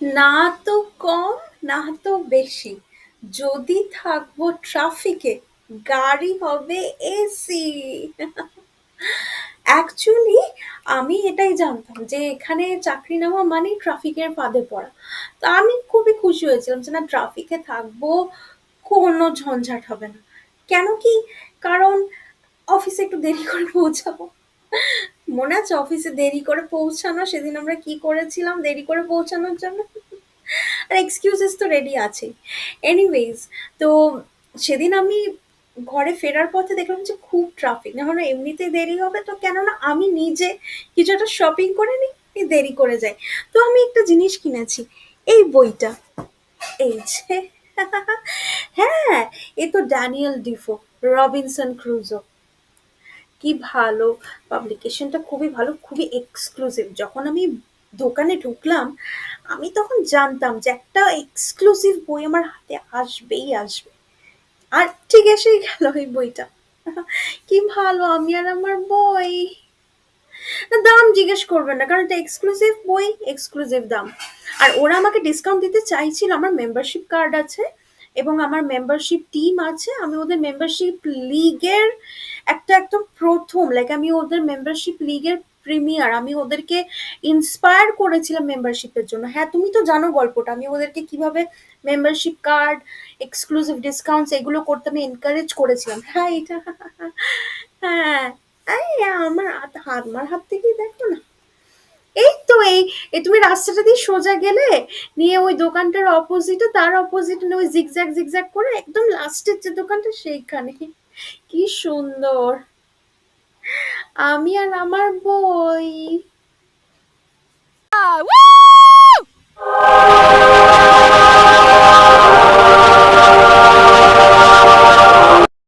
না তো কম, না তো বেশি। যদি থাকবো ট্রাফিকে, গাড়ি হবে এসি। অ্যাকচুয়ালি আমি এটাই জানতাম যে এখানে চাকরি নেওয়া মানেই ট্রাফিকের ফাঁদে পড়া। তো আমি খুবই খুশি হয়েছিলাম যে না, ট্রাফিকে থাকবো, কোনো ঝঞ্ঝাট হবে না। কেন কি? কারণ অফিসে একটু দেরি করে পৌঁছাবো। মনে আছে অফিসে দেরি করে পৌঁছানো? সেদিন আমরা কি করেছিলাম দেরি করে পৌঁছানোর জন্য? আর এক্সকিউজেস তো রেডি আছেই। এনিওয়েজ, তো সেদিন আমি ঘরে ফেরার পথে দেখলাম যে খুব ট্রাফিক, না হলে এমনিতেই দেরি হবে, তো কেননা আমি নিজে কিছু একটা শপিং করে নিই, দেরি করে যাই। তো আমি একটা জিনিস কিনেছি, এই বইটা, এই যে। হ্যাঁ, এ তো ড্যানিয়েল ডিফো, রবিনসন ক্রুজো। কি ভালো! পাবলিকেশনটা খুবই ভালো, খুবই এক্সক্লুসিভ। যখন আমি দোকানে ঢুকলাম, আমি তখন জানতাম যে একটা এক্সক্লুসিভ বই আমার হাতে আসবেই আসবে। আর ঠিক এসেই গেল এই বইটা। কি ভালো! আমি আর আমার বই। না, দাম জিজ্ঞেস করবেন না, কারণ এটা এক্সক্লুসিভ বই, এক্সক্লুসিভ দাম। আর ওরা আমাকে ডিসকাউন্ট দিতে চাইছিল, আমার মেম্বারশিপ কার্ড আছে এবং আমার মেম্বারশিপ টিম আছে। আমি ওদের মেম্বারশিপ লিগের একটা একদম প্রথম, লাইক আমি ওদের মেম্বারশিপ লিগের প্রিমিয়ার। আমি ওদেরকে ইন্সপায়ার করেছিলাম মেম্বারশিপের জন্য। হ্যাঁ, তুমি তো জানো গল্পটা, আমি ওদেরকে কিভাবে মেম্বারশিপ কার্ড, এক্সক্লুসিভ ডিসকাউন্টস এগুলো করতে আমি এনকারেজ করেছিলাম। হ্যাঁ, এটা। হ্যাঁ, এই আমার হাত থেকেই দেখো না। এই তো এই তুমি রাস্তাটা দিয়ে সোজা গেলে, নিয়ে ওই দোকানটার অপোজিটে, তার অপোজিটে ওই জিগজ্যাগ জিগজ্যাগ করে একদম লাস্টের যে দোকানটা সেইখানে। কি সুন্দর! আমি আর আমার বই।